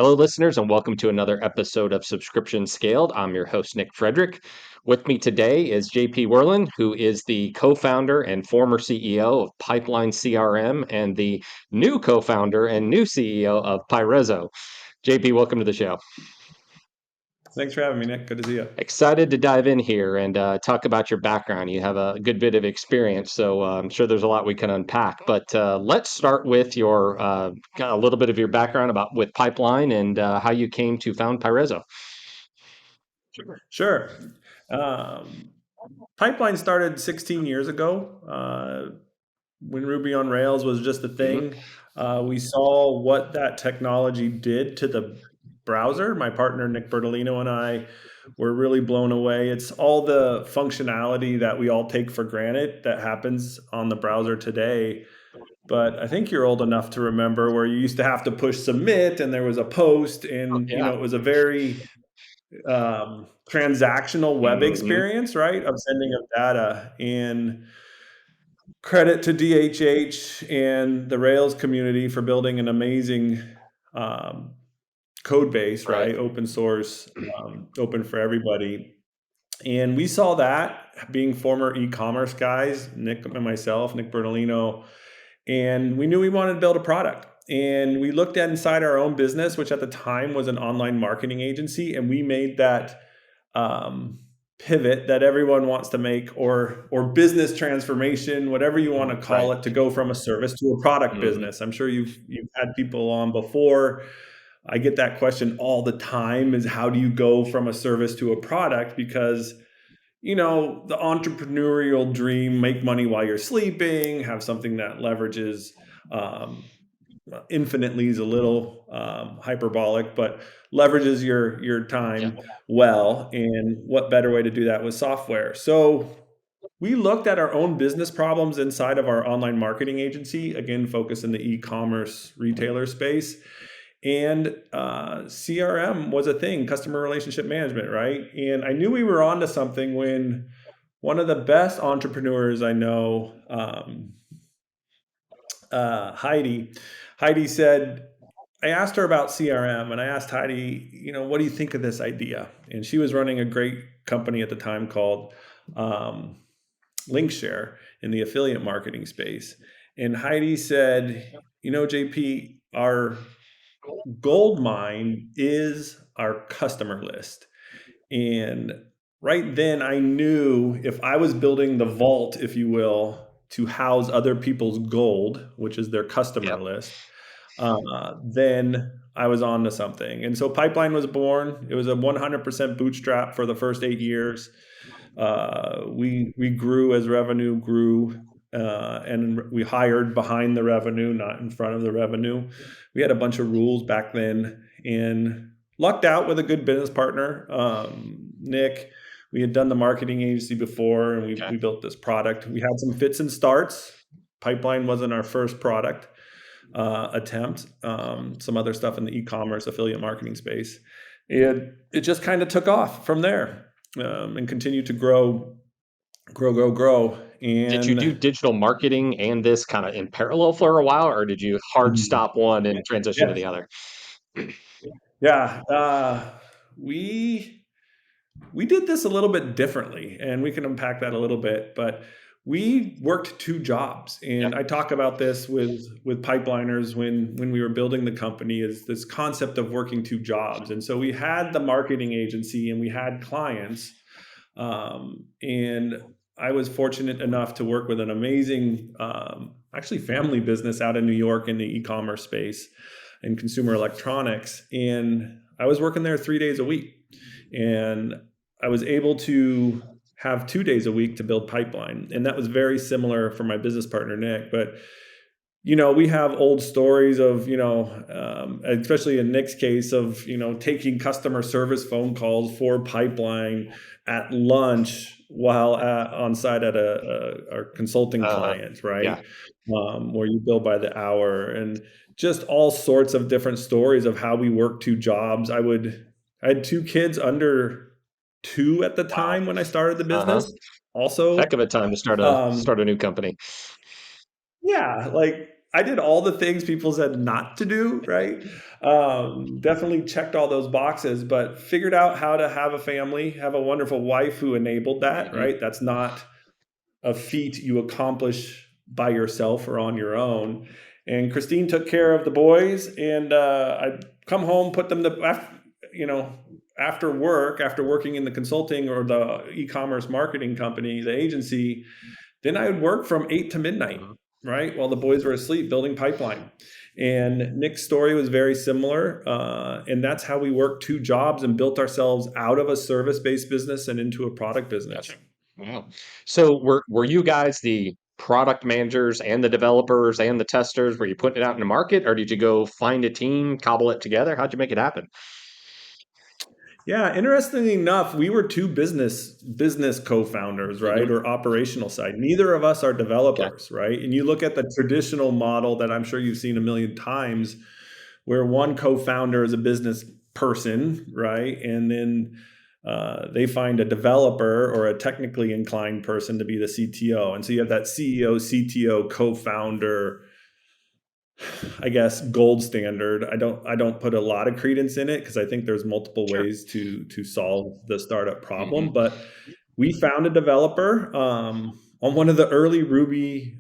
Hello, listeners, and welcome to another episode of Subscription Scaled. I'm your host, Nick Frederick. With me today is JP Werlin, who is the co founder and former CEO of Pipeline CRM and the new co founder and new CEO of Pirezo. JP, welcome to the show. Thanks for having me, Nick. Good to see you. Excited to dive in here and talk about your background. You have a good bit of experience, so I'm sure there's a lot we can unpack. But let's start with your kind of a little bit of your background about with Pipeline and how you came to found Pirezo. Sure. Pipeline started 16 years ago when Ruby on Rails was just a thing. We saw what that technology did to the browser. My partner, Nick Bertolino, and I were really blown away. It's all the functionality that we all take for granted that happens on the browser today. But I think you're old enough to remember where you used to have to push submit and there was a post and Yeah. it was a very transactional web experience, right, of sending of data. And credit to DHH and the Rails community for building an amazing code base, right? Open source, open for everybody. And we saw that being former e-commerce guys, Nick and myself, Nick Bertolino, and we knew we wanted to build a product. And we looked at inside our own business, which at the time was an online marketing agency, and we made that pivot that everyone wants to make, or business transformation, whatever you want to call it, to go from a service to a product business. I'm sure you've had people on before. I get that question all the time: is how do you go from a service to a product? Because the entrepreneurial dream, make money while you're sleeping, have something that leverages infinitely is a little hyperbolic, but leverages your time well. And what better way to do that with software? So we looked at our own business problems inside of our online marketing agency, again, focused in the e-commerce retailer space. And CRM was a thing, customer relationship management, right? And I knew we were onto something when one of the best entrepreneurs I know, Heidi said, I asked her about CRM and I asked Heidi, what do you think of this idea? And she was running a great company at the time called Linkshare in the affiliate marketing space. And Heidi said, JP, our gold mine is our customer list. And right then I knew if I was building the vault, if you will, to house other people's gold, which is their customer list, then I was on to something. And so Pipeline was born. It was a 100% bootstrap for the first 8 years. We grew as revenue grew, and we hired behind the revenue, not in front of the revenue. We had a bunch of rules back then and lucked out with a good business partner, Nick. We had done the marketing agency before, and we built this product. We had some fits and starts. Pipeline wasn't our first product attempt. Some other stuff in the e-commerce affiliate marketing space. It just kind of took off from there, and continued to grow. And did you do digital marketing and this kind of in parallel for a while, or did you hard stop one and transition to the other? Yeah, we did this a little bit differently, and we can unpack that a little bit. But we worked 2 jobs, and I talk about this with pipeliners when we were building the company, is this concept of working 2 jobs. And so we had the marketing agency and we had clients, and I was fortunate enough to work with an amazing, actually family business out in New York in the e-commerce space and consumer electronics. And I was working there 3 days a week. And I was able to have 2 days a week to build Pipeline. And that was very similar for my business partner, Nick. But, we have old stories of, especially in Nick's case of, taking customer service phone calls for Pipeline at lunch while on site at our consulting client, right? Where you bill by the hour, and just all sorts of different stories of how we work 2 jobs. I had 2 kids under 2 at the time when I started the business. Also, heck of a time to start a new company. Yeah, like I did all the things people said not to do, right? Definitely checked all those boxes, but figured out how to have a family, have a wonderful wife who enabled that, Hmm. right? That's not a feat you accomplish by yourself or on your own. And Christine took care of the boys, and I'd come home, put them you know, after work, after working in the consulting or the e-commerce marketing company, the agency, then I would work from 8 to midnight, Hmm. right, while the boys were asleep, building pipeline. And Nick's story was very similar, and that's how we worked two jobs and built ourselves out of a service-based business and into a product Gotcha. business. Wow. So were you guys the product managers and the developers and the testers? Were you putting it out in the market, or did you go find a team, cobble it together? How'd you make it happen? Yeah, interestingly enough, we were two business co-founders, right? Hmm. Or operational side. Neither of us are Okay. developers, right? And you look at the traditional model that I'm sure you've seen a million times, where one co-founder is a business person, right? And then they find a developer or a technically inclined person to be the CTO. And so you have that CEO, CTO, co-founder, I guess, gold standard. I don't put a lot of credence in it because I think there's multiple Sure. ways to solve the startup Hmm. problem. But we found a developer on one of the early Ruby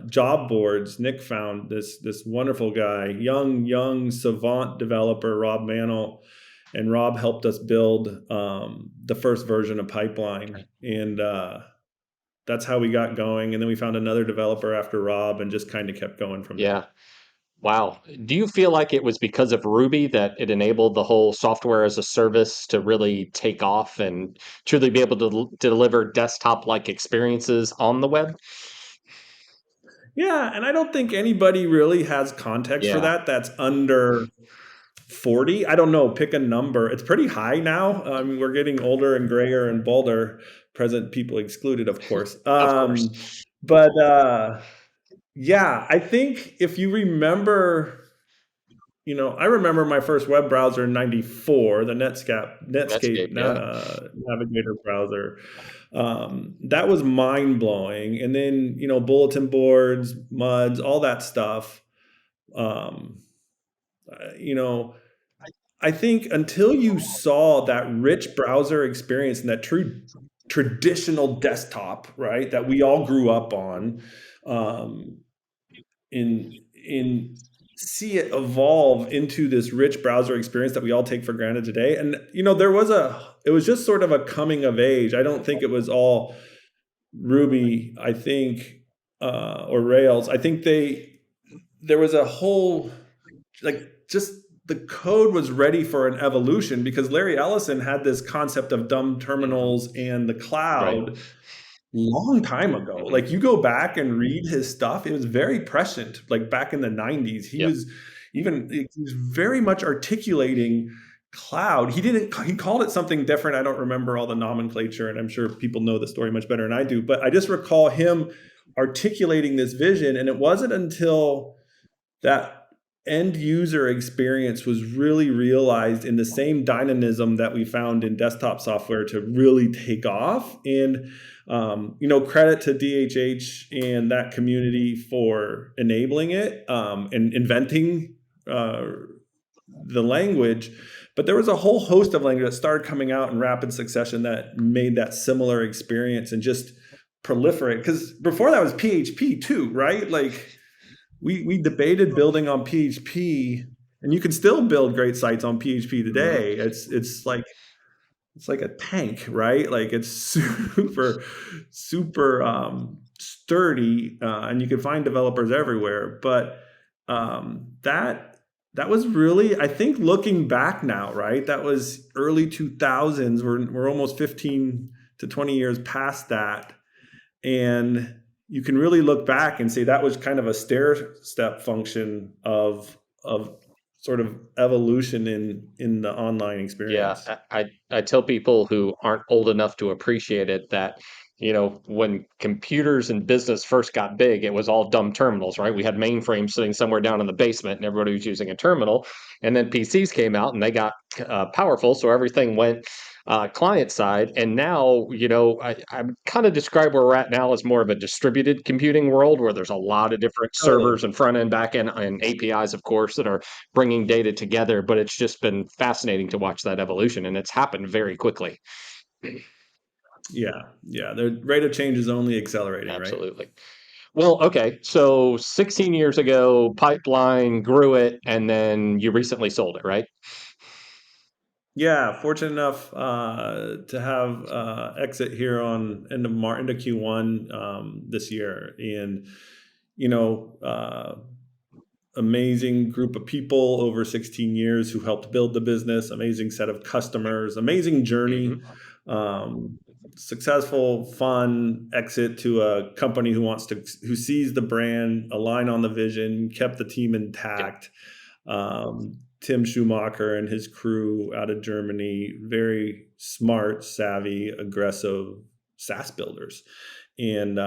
job boards. Nick found this wonderful guy, young savant developer, Rob Mantle, and Rob helped us build the first version of Pipeline, and that's how we got going. And then we found another developer after Rob, and just kind of kept going from there. Yeah. Wow. Do you feel like it was because of Ruby that it enabled the whole software as a service to really take off and truly be able to deliver desktop-like experiences on the web? Yeah, and I don't think anybody really has context for Yeah. that that's under 40. I don't know, pick a number. It's pretty high now. We're getting older and grayer and bolder, present people excluded, of course. Of course. But yeah, I think if you remember, I remember my first web browser in '94, the Netscape, Netscape yeah. Navigator browser. That was mind blowing. And then, bulletin boards, MUDs, all that stuff. Um, you know, I think until you saw that rich browser experience and that true traditional desktop, right, that we all grew up on, um, in see it evolve into this rich browser experience that we all take for granted today. And it was just sort of a coming of age. I don't think it was all Ruby, I think, or Rails. I think there was a whole, like, just the code was ready for an evolution because Larry Ellison had this concept of dumb Hmm. terminals and the Right. cloud long time ago. Hmm. Like, you go back and read his stuff, it was very prescient. Like, back in the 90s, Yep. he was very much articulating cloud. He called it something different. I don't remember all the nomenclature, and I'm sure people know the story much better than I do, but I just recall him articulating this vision. And it wasn't until that end user experience was really realized in the same dynamism that we found in desktop software to really take off. And credit to DHH and that community for enabling it, and inventing the language. But there was a whole host of language that started coming out in rapid succession that made that similar experience and just proliferate. Because before that was PHP too, right? Like, we debated building on PHP, and you can still build great sites on PHP Hmm. today. It's like a tank, right? Like, it's super sturdy, and you can find developers everywhere. But that was really, I think, looking back now, right? That was early 2000s. We're almost 15 to 20 years past that, and you can really look back and say that was kind of a stair step function of sort of evolution in the online Yeah, experience. I tell people who aren't old enough to appreciate it that, when computers and business first got big, it was all dumb terminals, right? We had mainframes sitting somewhere down in the basement and everybody was using a terminal. And then PCs came out and they got powerful. So everything went client side. And now, I would kind of describe where we're at now as more of a distributed computing world where there's a lot of different Totally. servers and front end, back end, and APIs, of course, that are bringing data together. But it's just been fascinating to watch that evolution, and it's happened very quickly. Yeah, yeah. The rate of change is only accelerating, right? Absolutely. Well, okay. So 16 years ago, Pipeline grew it, and then you recently sold it, right? Yeah, fortunate enough to have exit here on into Q1 this year, and you know, amazing group of people over 16 years who helped build the business. Amazing set of customers. Amazing journey. Hmm. Um, Successful, fun exit to a company who sees the brand, align on the vision, kept the team Yeah. intact. Tim Schumacher and his crew out of Germany, very smart, savvy, aggressive SaaS builders. And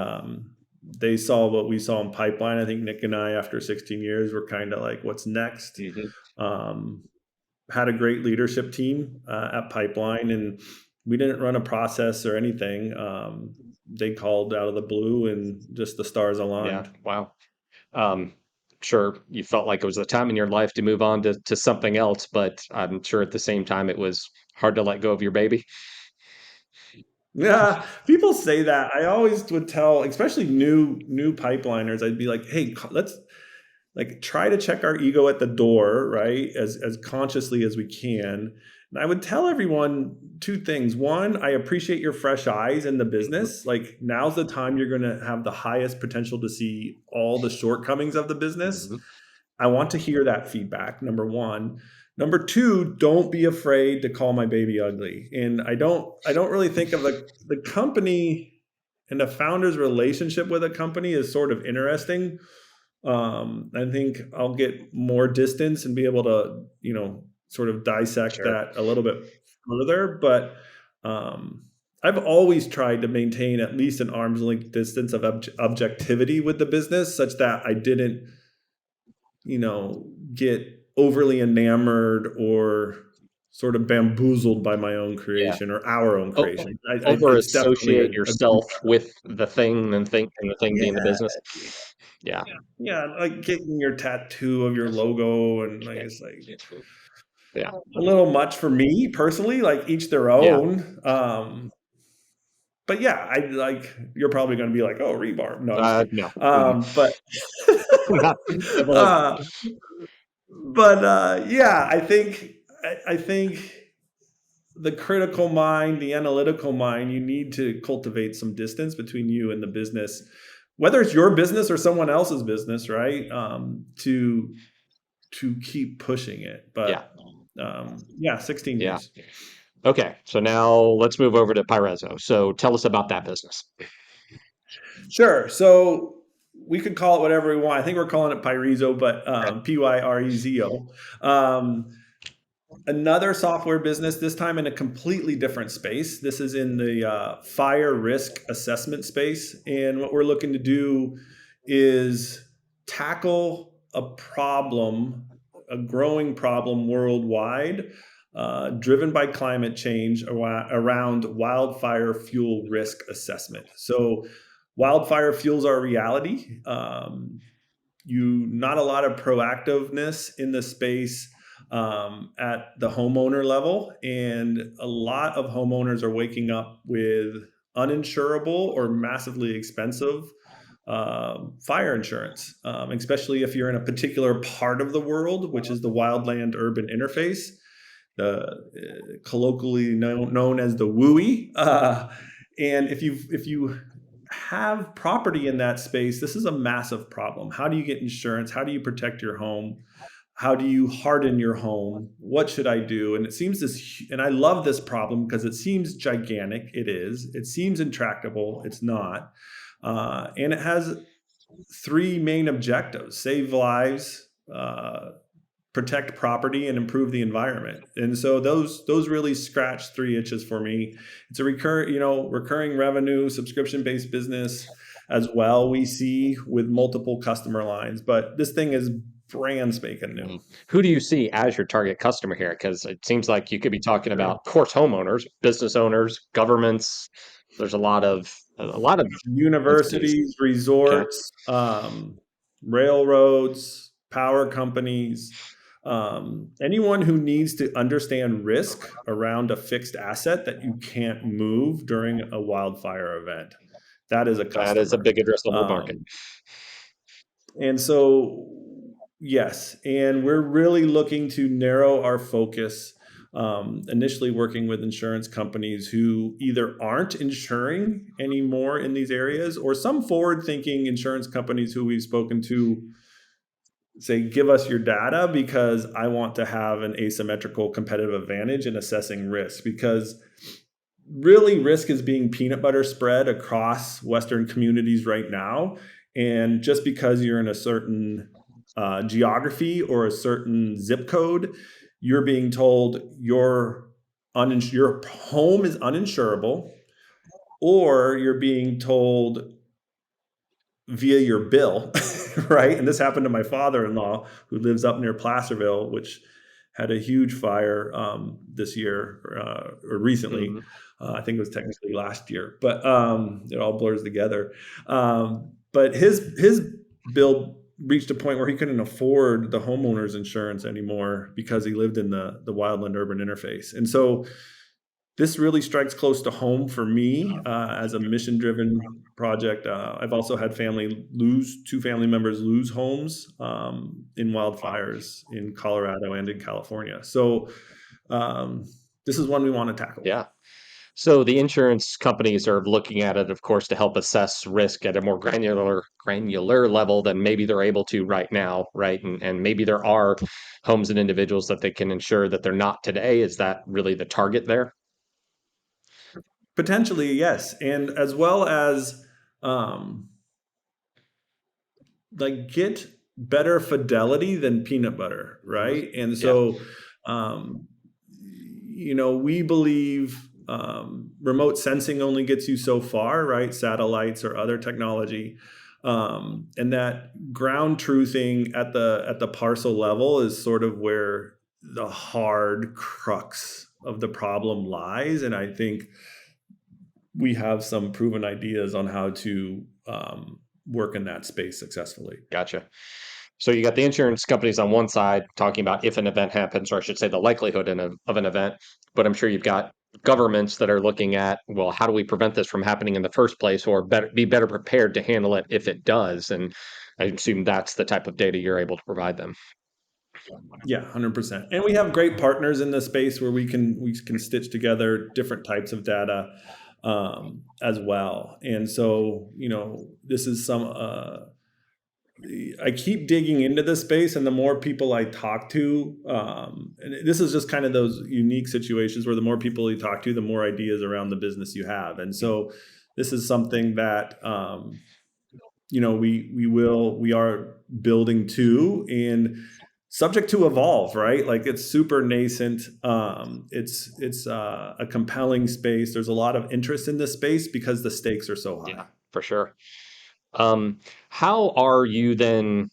they saw what we saw in Pipeline. I think Nick and I, after 16 years, were kind of like, what's next? Hmm. Um, had a great leadership team at Pipeline, and we didn't run a process or anything. They called out of the blue, and just the stars Yeah. aligned. Wow. Um, sure, you felt like it was the time in your life to move on to something else, but I'm sure at the same time it was hard to let go of your baby. Yeah, people say that. I always would tell, especially new pipeliners, I'd be like, "Hey, let's like try to check our ego at the door, right? As consciously as we can." And I would tell everyone two things. One, I appreciate your fresh eyes in the Mhm. business. Like now's the time you're going to have the highest potential to see all the shortcomings of the business. Mhm. I want to hear that feedback, number one. Number two, don't be afraid to call my baby ugly. And I don't really think of the company and the founder's relationship with a company is sort of interesting. I think I'll get more distance and be able to, sort of dissect Sure. that a little bit further. But um, I've always tried to maintain at least an arm's length distance of objectivity with the business, such that I didn't, get overly enamored or sort of bamboozled by my own Yeah. creation or our own O creation. Over It's definitely associate a group yourself with the thing and the thing being the Yeah. business. Yeah. Yeah, like getting your tattoo of your logo and like Yeah. it's like Yeah. a little much for me personally, like each their Yeah. own. But yeah, I like you're probably gonna be like, oh, rebar. No, I'm just kidding. No. But Not definitely. uh, yeah, I think the critical mind, the analytical mind, you need to cultivate some distance between you and the business, whether it's your business or someone else's business, right? To keep pushing it. Yeah. But yeah, 16 Yeah. years. Okay. So now let's move over to Pirezo. So tell us about that business. Sure. So we could call it whatever we want. I think we're calling it Pirezo, but Okay. Pyrezo. Um, Another software business, this time in a completely different space. This is in the fire risk assessment space. And what we're looking to do is tackle a problem, a growing problem worldwide, driven by climate change around wildfire fuel risk assessment. So, wildfire fuels are a reality. Not a lot of proactiveness in the space at the homeowner level, and a lot of homeowners are waking up with uninsurable or massively expensive fire insurance, especially if you're in a particular part of the world, which is the wildland urban interface, the colloquially known as the WUI. And if you have property in that space, this is a massive problem. How do you get insurance? How do you protect your home? How do you harden your home? What should I do? And it seems and I love this problem because it seems gigantic. It is. It seems intractable. It's not. And it has three main objectives: save lives, protect property, and improve the environment. And so those really scratch three itches for me. It's a recurring revenue, subscription based business as well. We see with multiple customer lines, but this thing is brand spanking new. Who do you see as your target customer here? Because it seems like you could be talking about, of course, homeowners, business owners, governments. There's a lot of entities. Universities, Okay. resorts, railroads, power companies, anyone who needs to understand risk around a fixed asset that you can't move during a wildfire event. That is a That is a customer. big addressable market. And so, yes, and we're really looking to narrow our focus. Initially working with insurance companies who either aren't insuring anymore in these areas, or some forward-thinking insurance companies who we've spoken to say, give us your data because I want to have an asymmetrical competitive advantage in assessing risk. Because really, risk is being peanut butter spread across Western communities right now. And just because you're in a certain geography or a certain zip code, you're being told your home is uninsurable, or you're being told via your bill, right? And this happened to my father-in-law who lives up near Placerville, which had a huge fire this year or recently. Mhm. I think it was technically last year, but it all blurs together. But his bill reached a point where he couldn't afford the homeowner's insurance anymore because he lived in the wildland urban interface. And so this really strikes close to home for me as a mission-driven project. I've also had two family members lose homes in wildfires in Colorado and in California. So um, this is one we want to tackle. Yeah. So the insurance companies are looking at it, of course, to help assess risk at a more granular level than maybe they're able to right now, right? And maybe there are homes and individuals that they can ensure that they're not today. Is that really the target there? Potentially, yes, and as well as um, like get better fidelity than peanut butter, Mhm. right? And Yeah, so, we believe remote sensing only gets you so far, right? Satellites or other technology, and that ground truthing at the parcel level is sort of where the hard crux of the problem lies. And I think we have some proven ideas on how to work in that space successfully. gotcha. So you got the insurance companies on one side talking about if an event happens, or I should say the likelihood of an event. But I'm sure you've got governments that are looking at, well, how do we prevent this from happening in the first place, or be better prepared to handle it if it does? And I assume that's the type of data you're able to provide them. Yeah, 100%. And we have great partners in this space where we can stitch together different types of data as well. And so, this is some I keep digging into this space, and the more people I talk to, and this is just kind of those unique situations where the more people you talk to, the more ideas around the business you have. And so this is something that we are building to, and subject to evolve, right? Like it's super nascent. It's a compelling space. There's a lot of interest in this space because the stakes are so Yeah, high. for sure. How are you then,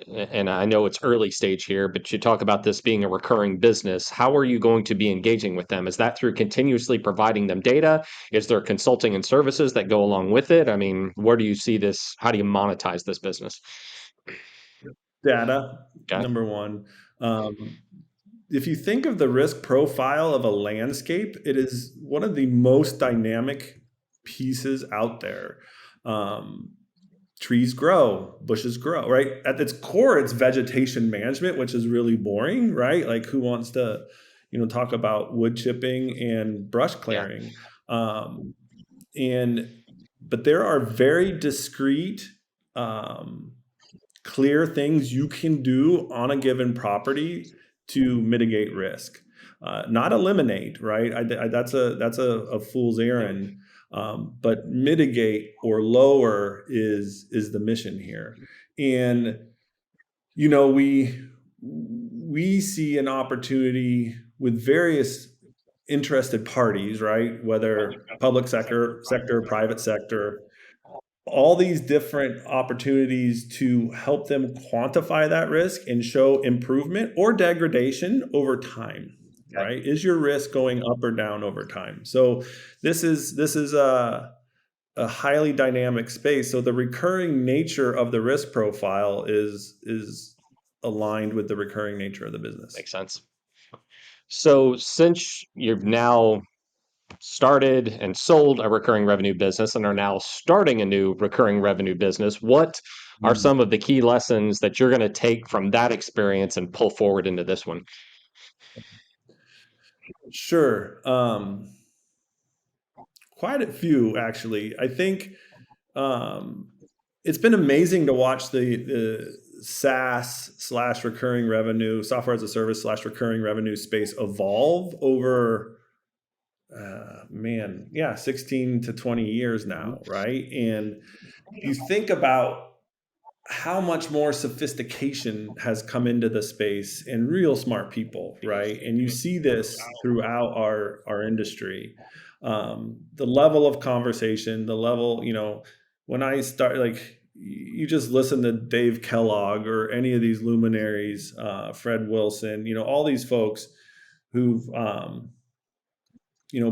and I know it's early stage here, but you talk about this being a recurring business. How are you going to be engaging with them? Is that through continuously providing them data? Is there consulting and services that go along with it? I mean, where do you see this? How do you monetize this business? Data, Okay. number one. Um, if you think of the risk profile of a landscape, it is one of the most dynamic pieces out there. Um, Trees grow, bushes grow, right? At its core, it's vegetation management, which is really boring, right? Like who wants to, talk about wood chipping and brush Yeah. clearing? Um, and but there are very discrete, um, clear things you can do on a given property to mitigate risk, not eliminate. Right? That's a fool's Mhm. errand. But mitigate or lower is the mission here, and we see an opportunity with various interested parties, right? Whether public sector, private sector, all these different opportunities to help them quantify that risk and show improvement or degradation over time, Okay. right? Is your risk going up or down over time? So this is a highly dynamic space. So the recurring nature of the risk profile is aligned with the recurring nature of the business. Makes sense. So since you've now started and sold a recurring revenue business and are now starting a new recurring revenue business, what are Mm. some of the key lessons that you're going to take from that experience and pull forward into this one? Sure. Quite a few, actually. I think um, it's been amazing to watch the SaaS slash recurring revenue, software as a service slash recurring revenue space evolve over, man, yeah, 16 to 20 years Mhm. now, right? And you think about how much more sophistication has come into the space and real smart people, right? And you see this throughout our industry. The level of conversation, the level, when I start, like, you just listen to Dave Kellogg or any of these luminaries, Fred Wilson, all these folks who've,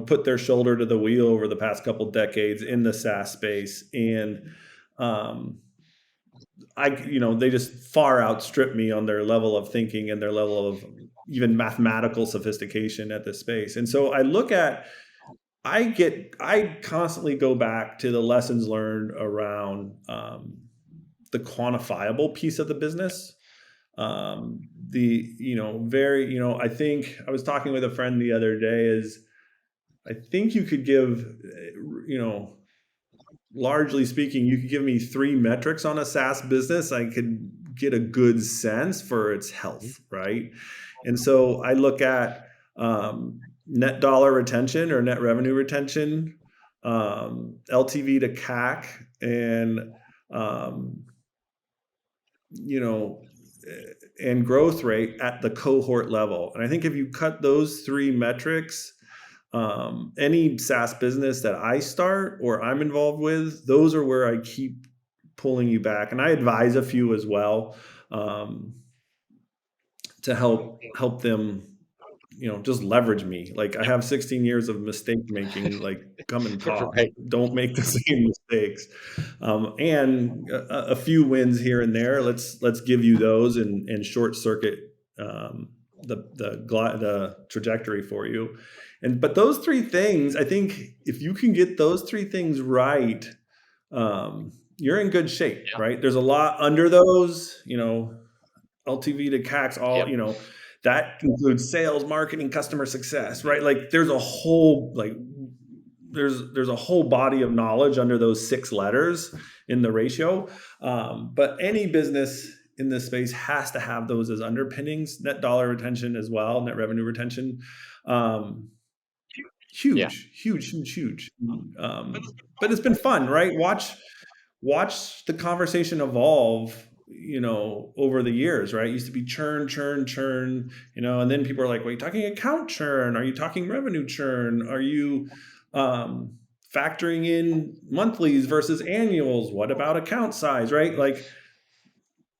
put their shoulder to the wheel over the past couple decades in the SaaS space. And, um, they just far outstrip me on their level of thinking and their level of even mathematical sophistication at this space. And so I constantly go back to the lessons learned around the quantifiable piece of the business. I think I was talking with a friend the other day, is I think you could give, you know, largely speaking, you could give me three metrics on a SaaS business, I could get a good sense for its health, right? And so I look at net dollar retention or net revenue retention, LTV to CAC, and um, you know, and growth rate at the cohort level. And I think if you cut those three metrics, any SaaS business that I start or I'm involved with, those are where I keep pulling you back. And I advise a few as well, to help them, just leverage me. Like, I have 16 years of mistake making. Like, come and talk. Right. Don't make the same mistakes. And a few wins here and there. Let's give you those and short circuit the trajectory for you. But those three things, I think, if you can get those three things right, you're in good shape, Yeah. right? There's a lot under those, LTV to CACs, Yep. that includes sales, marketing, customer success, right? Like, there's a whole body of knowledge under those six letters in the ratio. But any business in this space has to have those as underpinnings, net dollar retention as well, net revenue retention. Um, Yeah. Huge, huge, huge, huge. But it's been fun, right? Watch the conversation evolve, over the years, right? It used to be churn, churn, churn, and then people are like, well, are you talking account churn? Are you talking revenue churn? Are you factoring in monthlies versus annuals? What about account size, right? Like,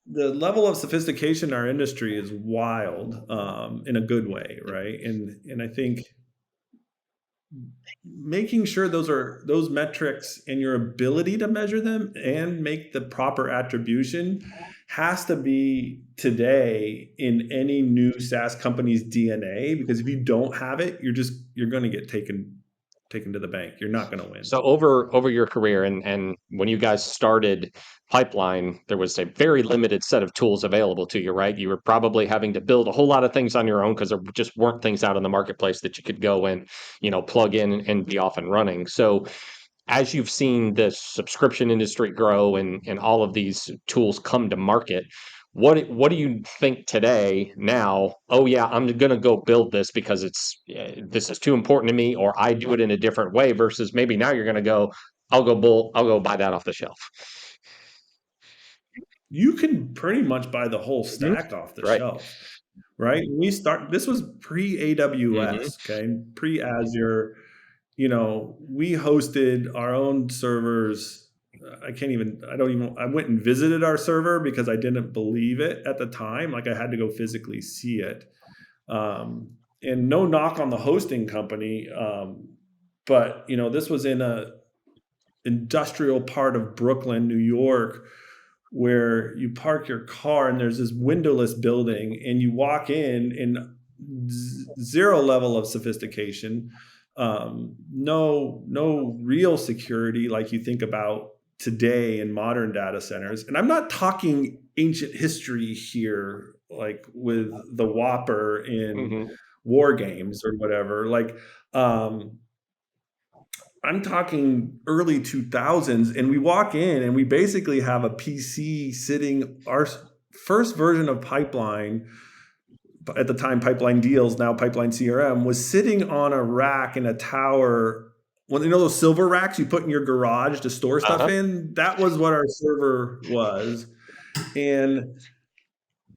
the level of sophistication in our industry is wild, in a good way, right? And I think making sure those metrics and your ability to measure them and make the proper attribution has to be today in any new SaaS company's DNA, because if you don't have it, you're going to get taken to the bank. You're not going to win. So over your career and when you guys started Pipeline, there was a very limited set of tools available to you, right? You were probably having to build a whole lot of things on your own because there just weren't things out in the marketplace that you could go and, plug in and be off and running. So as you've seen the subscription industry grow and all of these tools come to market, what do you think today now? Oh yeah, I'm going to go build this because this is too important to me, or I do it in a different way. Versus maybe now you're going to go, I'll go buy that off the shelf. You can pretty much buy the whole Mhm. stack off the Right. shelf, right? This was pre Hmm. AWS, okay, pre Azure. We hosted our own servers, I went and visited our server because I didn't believe it at the time. Like, I had to go physically see it. And no knock on the hosting company. But this was in a industrial part of Brooklyn, New York, where you park your car and there's this windowless building and you walk in zero level of sophistication, no real security like you think about today in modern data centers. And I'm not talking ancient history here, like with the Whopper in Hmm. war games or whatever. Like, I'm talking early 2000s, and we walk in and we basically have a PC sitting, our first version of Pipeline, at the time Pipeline Deals, now Pipeline CRM, was sitting on a rack in a tower. Well, those silver racks you put in your garage to store stuff Uh-huh. in? That was what our server was. And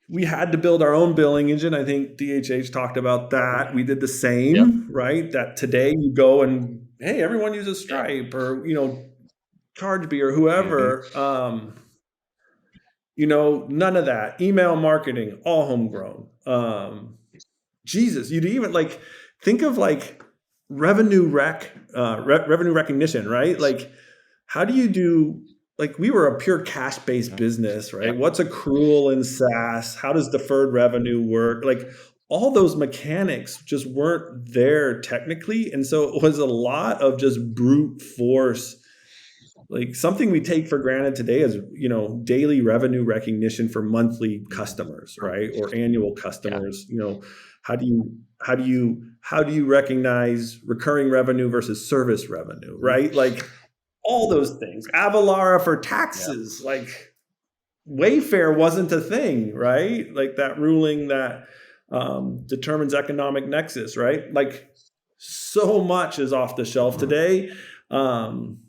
we had to build our own billing engine. I think DHH talked about that. We did the Yep. same, right? That today you go and, hey, everyone uses Yeah. Stripe or, ChargeBee or Hmm. whoever. None of that. Email marketing, all homegrown. Jesus, you'd even like think of like revenue recognition, right? Like, how do you do, like, we were a pure cash based business, right? Yep. What's accrual in SaaS? How does deferred revenue work? Like, all those mechanics just weren't there technically. And so it was a lot of just brute force, like something we take for granted today is, daily revenue recognition for monthly customers, right? Or annual Yeah. customers. How do you recognize recurring revenue versus service revenue, Mhm. right? Like, all those things. Avalara for Yeah. taxes, like Wayfair wasn't a thing, right? Like that ruling that determines economic nexus, right? Like, so much is off the shelf today. Um,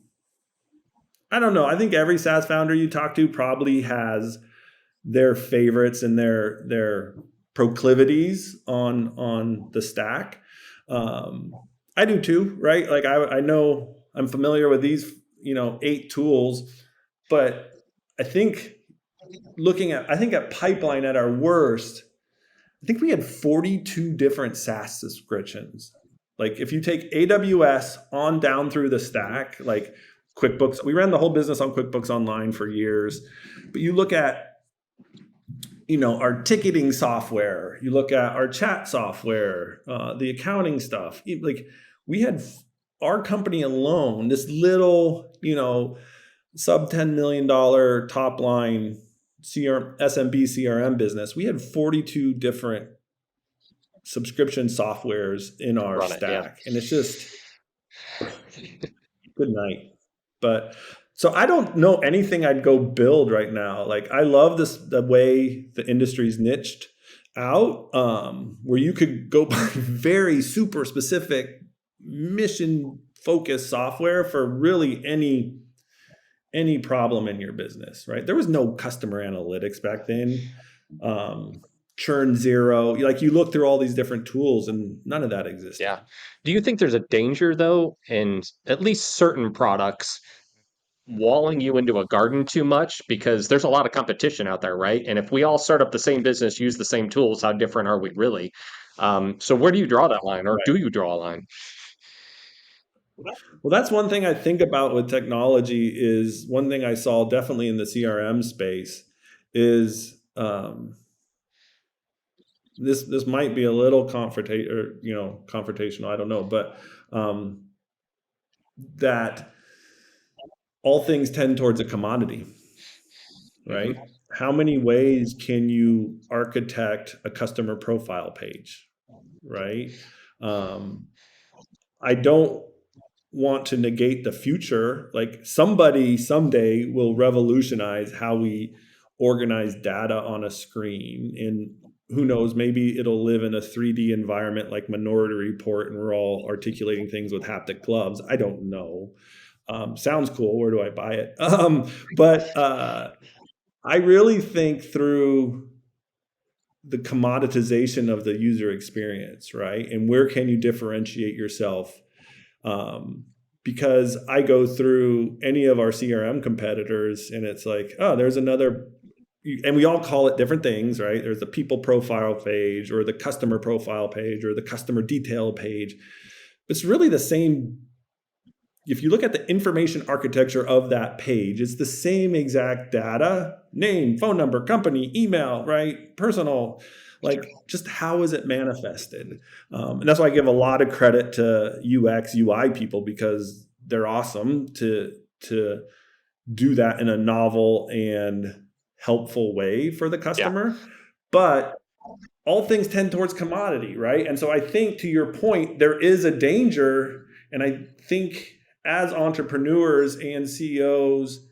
I don't know. I think every SaaS founder you talk to probably has their favorites and their proclivities on the stack. I do too, right? Like, I know I'm familiar with these 8 tools, but I think at Pipeline at our worst, I think we had 42 different SaaS subscriptions. Like, if you take AWS on down through the stack, like QuickBooks, we ran the whole business on QuickBooks Online for years. But you look at, our ticketing software, you look at our chat software, the accounting stuff. Like, we had our company alone, this little, sub $10 million top line SMB CRM business. We had 42 different subscription softwares in our Run it. Yeah. stack. And it's just good night. But so I don't know anything I'd go build right now. Like, I love the way the industry's niched out, where you could go buy very super specific mission focused software for really any problem in your business, right? There was no customer analytics back then. Churn zero. Like, you look through all these different tools and none of that existed. Yeah. Do you think there's a danger though in at least certain products walling you into a garden too much? Because there's a lot of competition out there, right? And if we all start up the same business, use the same tools, how different are we really? So where do you draw that line, or Right. do you draw a line? Well, that's one thing I think about with technology. Is one thing I saw definitely in the CRM space is, this might be a little confrontational. I don't know, but um, that all things tend towards a commodity, right? Hmm. How many ways can you architect a customer profile page, right? Um, I don't want to negate the future. Like, somebody someday will revolutionize how we organize data on a screen. And who knows, maybe it'll live in a 3D environment like Minority Report and we're all articulating things with haptic gloves. I don't know. Sounds cool. Where do I buy it? But I really think through the commoditization of the user experience, right? And where can you differentiate yourself? Um, because I go through any of our CRM competitors and it's like, oh, there's another, and we all call it different things, right? There's the people profile page or the customer profile page or the customer detail page. It's really the same. If you look at the information architecture of that page, it's the same exact data, name, phone number, company, email, right? Personal, like just how is it manifested? And that's why I give a lot of credit to UX, UI people because they're awesome to do that in a novel and helpful way for the Yeah. customer. But all things tend towards commodity, right? And so I think to your point, there is a danger. And I think as entrepreneurs and CEOs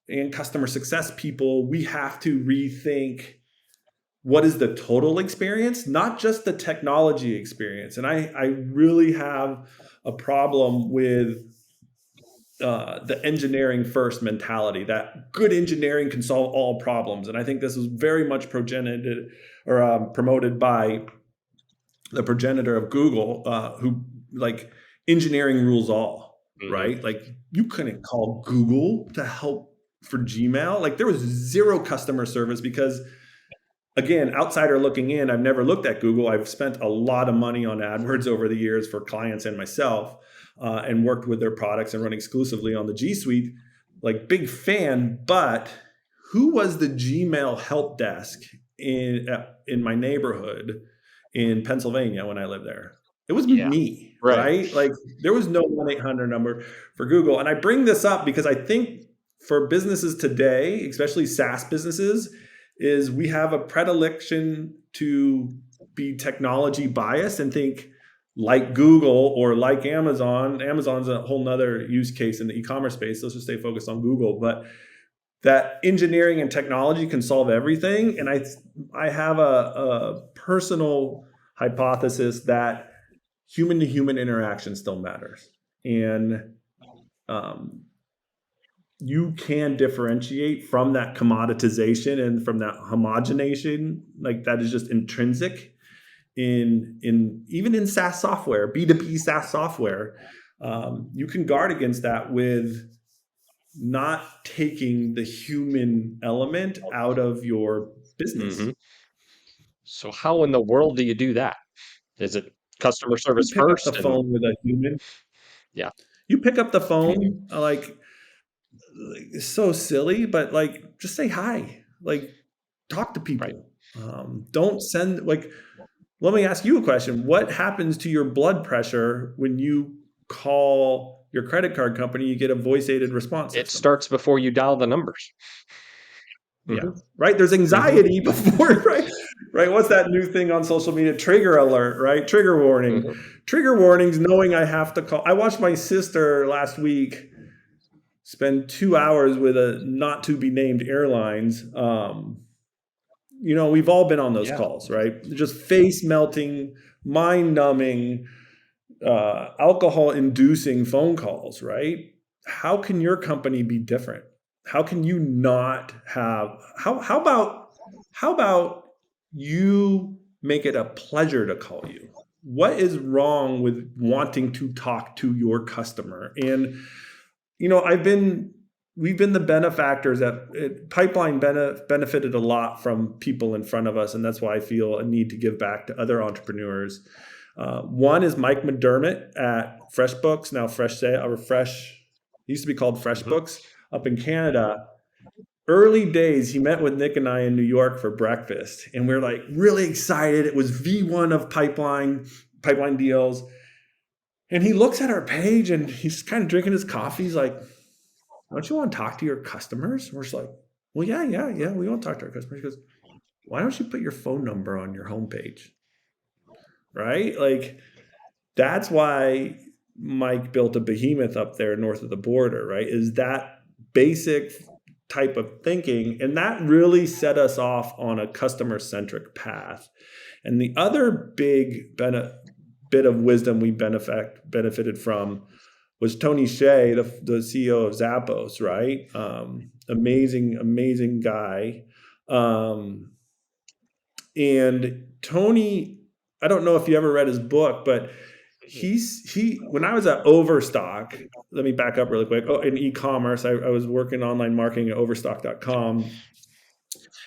and customer success people, we have to rethink what is the total experience, not just the technology experience. And I really have a problem with the engineering first mentality, that good engineering can solve all problems. And I think this is very much promoted by the progenitor of Google, who like engineering rules all, right? Like you couldn't call Google to help for Gmail. Like there was zero customer service because again, outsider looking in, I've never looked at Google. I've spent a lot of money on AdWords over the years for clients and myself, and worked with their products and run exclusively on the G Suite. Like big fan, but who was the Gmail help desk in my neighborhood in Pennsylvania when I lived there? It was Yeah. me, Right. right? Like there was no 1-800 number for Google. And I bring this up because I think for businesses today, especially SaaS businesses, is we have a predilection to be technology biased and think like Google or like Amazon. Amazon's a whole nother use case in the e-commerce space. Let's just stay focused on Google. But that engineering and technology can solve everything. And I have a personal hypothesis that human to human interaction still matters. And you can differentiate from that commoditization and from that homogenation, like that is just intrinsic in even in SaaS software, B2B SaaS software. You can guard against that with not taking the human element out of your business. So how in the world do you do that? Is it customer You service pick up the first? And phone with a human. yeah, You pick up the phone, like it's so silly, but like just say hi. Like talk to right. people. Don't send like. Let me ask you a question. What happens to your blood pressure when you call your credit card company? You get a voice-aided response It system. starts before you dial the numbers. Yeah, right. There's anxiety before, right? Right. What's that new thing on social media? Trigger alert, right? Trigger warning. Trigger warnings, knowing I have to call. I watched my sister last week spend 2 hours with a not to be named airlines. We've all been on those Yeah. calls, right? Just face melting, mind numbing, alcohol inducing phone calls, right? How can your company be different? How can you not have, how about you make it a pleasure to call you? What is wrong with wanting to talk to your customer? And, we've been the benefactors that Pipeline benefited a lot from people in front of us. And that's why I feel a need to give back to other entrepreneurs. One is Mike McDermott at FreshBooks, now Fresh, used to be called FreshBooks up in Canada. Early days, he met with Nick and I in New York for breakfast, and we're like really excited. It was V1 of pipeline deals. And he looks at our page and he's kind of drinking his coffee. He's like, don't you want to talk to your customers? We're just like, well, yeah, we want to talk to our customers. He goes, why don't you put your phone number on your homepage? Right? Like, that's why Mike built a behemoth up there north of the border, right? Is that basic type of thinking. And that really set us off on a customer-centric path. And the other big bit of wisdom we benefited from was Tony Hsieh, the CEO of Zappos, right? Amazing guy. And Tony, I don't know if you ever read his book, but when I was at Overstock, let me back up really quick. Oh, in e-commerce, I was working online marketing at overstock.com.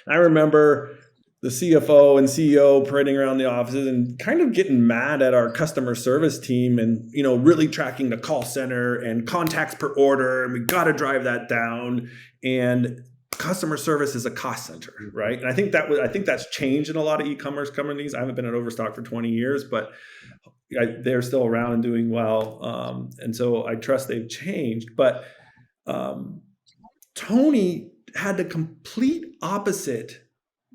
I remember the CFO and CEO parading around the offices and kind of getting mad at our customer service team and, really tracking the call center and contacts per order. And we got to drive that down. And customer service is a cost center, right? And I think that's changed in a lot of e-commerce companies. I haven't been at Overstock for 20 years, but they're still around and doing well. And so I trust they've changed. But Tony had the complete opposite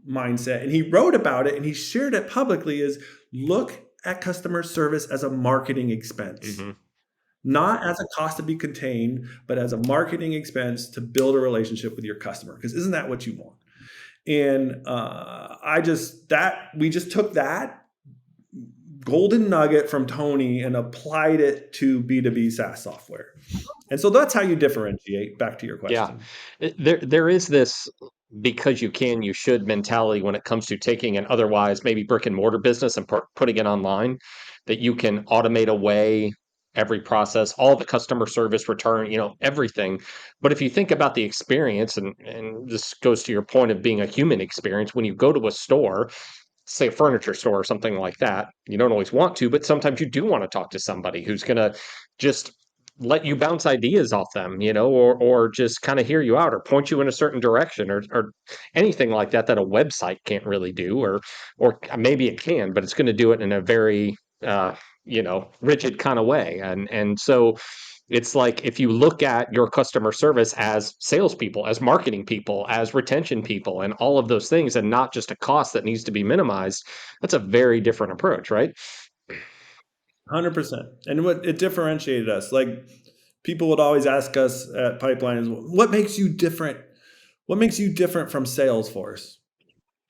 mindset, and he wrote about it and he shared it publicly, is look at customer service as a marketing expense, not as a cost to be contained, but as a marketing expense to build a relationship with your customer, because isn't that what you want? And we just took that golden nugget from Tony and applied it to B2B SaaS software. And so that's how you differentiate, back to your question. There is this because you can, you should mentality when it comes to taking an otherwise maybe brick and mortar business and putting it online, that you can automate away every process, all the customer service return, everything. But if you think about the experience, and this goes to your point of being a human experience, when you go to a store, say a furniture store or something like that, you don't always want to, but sometimes you do want to talk to somebody who's going to just let you bounce ideas off them, or just kind of hear you out or point you in a certain direction, or anything like that a website can't really do, or maybe it can, but it's going to do it in a very rigid kind of way. And so it's like, if you look at your customer service as salespeople, as marketing people, as retention people, and all of those things, and not just a cost that needs to be minimized, that's a very different approach, right? 100%. And what it differentiated us, like people would always ask us at Pipeline, is what makes you different? What makes you different from Salesforce?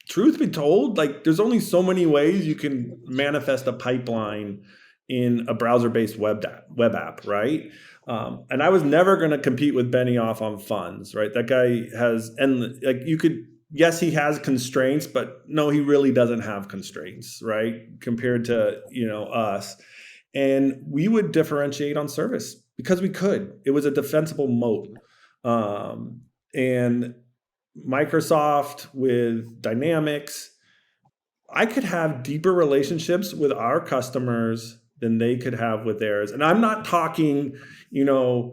Truth be told, like there's only so many ways you can manifest a pipeline in a browser-based web app, right? And I was never going to compete with Benioff on funds, right? That guy has, and like you could, yes, he has constraints, but no, he really doesn't have constraints, right? Compared to, us. And we would differentiate on service because we could. It was a defensible moat. And Microsoft with Dynamics, I could have deeper relationships with our customers than they could have with theirs. And I'm not talking, Benioff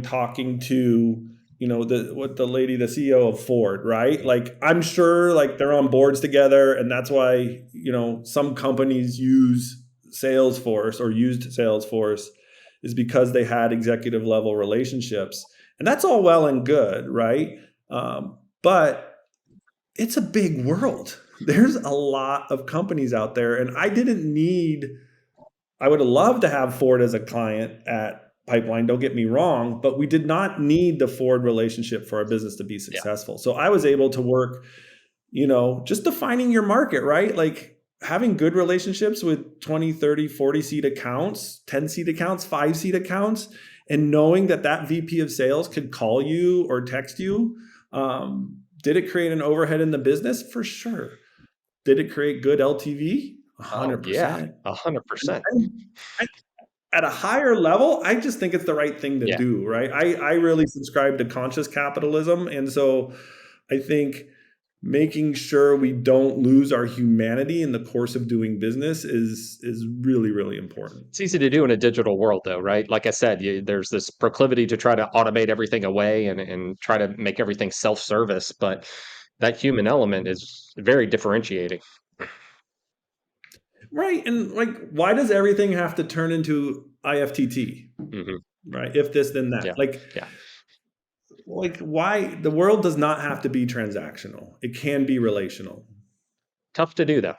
talking to, the CEO of Ford, right? Like I'm sure like they're on boards together, and that's why, some companies use Salesforce or used Salesforce, is because they had executive level relationships. And that's all well and good, right? But it's a big world. There's a lot of companies out there, and I would have loved to have Ford as a client at Pipeline, don't get me wrong, but we did not need the Ford relationship for our business to be successful. So I was able to work, just defining your market, right? Like having good relationships with 20, 30, 40 seat accounts, 10 seat accounts, 5 seat accounts, and knowing that VP of sales could call you or text you. Did it create an overhead in the business? For sure. Did it create good LTV? Oh yeah, 100%. 100%. At a higher level, I just think it's the right thing to Yeah. do, right? I really subscribe to conscious capitalism. And so I think making sure we don't lose our humanity in the course of doing business is really, really important. It's easy to do in a digital world, though, right? Like I said, there's this proclivity to try to automate everything away and try to make everything self-service, but that human element is very differentiating. Right. And like, why does everything have to turn into IFTT? Right? If this, then that. Yeah, yeah. Like why the world does not have to be transactional. It can be relational. Tough to do, though.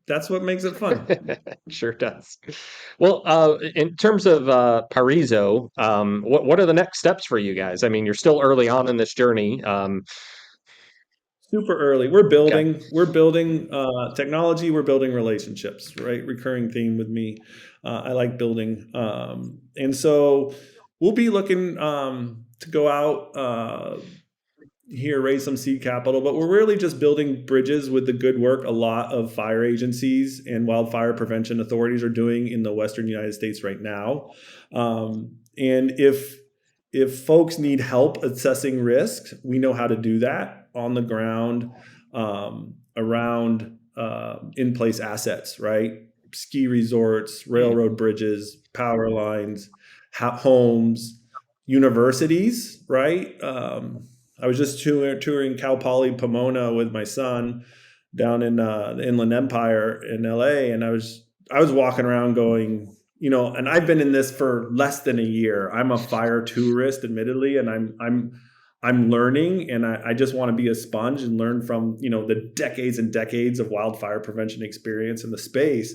That's what makes it fun. Sure does. Well, in terms of Pirezo, what are the next steps for you guys? I mean, you're still early on in this journey. Super early. We're building technology. We're building relationships, right? Recurring theme with me. I like building. And so we'll be looking to go out here, raise some seed capital, but we're really just building bridges with the good work a lot of fire agencies and wildfire prevention authorities are doing in the Western United States right now. And if folks need help assessing risk, we know how to do that on the ground, around in place assets, right? Ski resorts, Mm. railroad bridges, power lines, homes, universities, right? I was just touring Cal Poly Pomona with my son down in the Inland Empire in LA, and I was walking around going, and I've been in this for less than a year. I'm a fire tourist, admittedly, and I'm learning, and I just want to be a sponge and learn from the decades and decades of wildfire prevention experience in the space.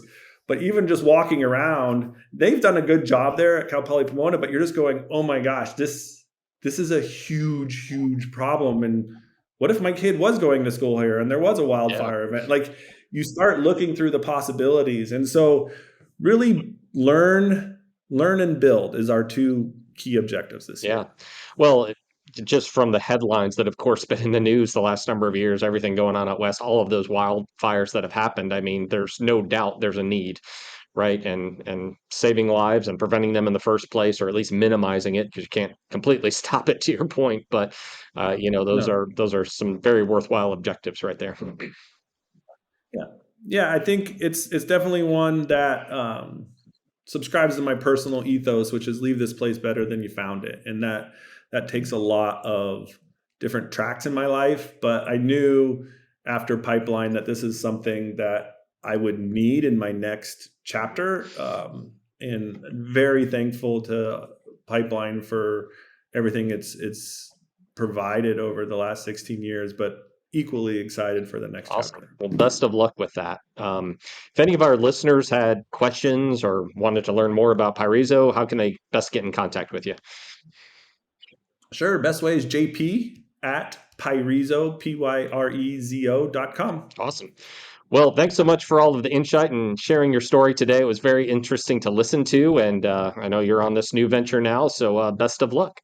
But even just walking around, they've done a good job there at Cal Poly Pomona. But you're just going, oh my gosh, this is a huge, huge problem. And what if my kid was going to school here and there was a Yeah. wildfire event? Like you start looking through the possibilities. And so really learn and build is our two key objectives this Yeah. year. Well, just from the headlines that, of course, been in the news the last number of years, everything going on out west, all of those wildfires that have happened. I mean, there's no doubt there's a need, right? And saving lives and preventing them in the first place, or at least minimizing it, because you can't completely stop it. To your point, but those No. are some very worthwhile objectives right there. Yeah. Yeah, I think it's definitely one that subscribes to my personal ethos, which is leave this place better than you found it. And that takes a lot of different tracks in my life. But I knew after Pipeline that this is something that I would need in my next chapter. And very thankful to Pipeline for everything it's provided over the last 16 years, but equally excited for the next Awesome. chapter. Well, best of luck with that. If any of our listeners had questions or wanted to learn more about Pirezo, how can they best get in contact with you? Sure. Best way is JP at Pirezo, Pyrezo.com. Awesome. Well, thanks so much for all of the insight and sharing your story today. It was very interesting to listen to, and I know you're on this new venture now, so best of luck.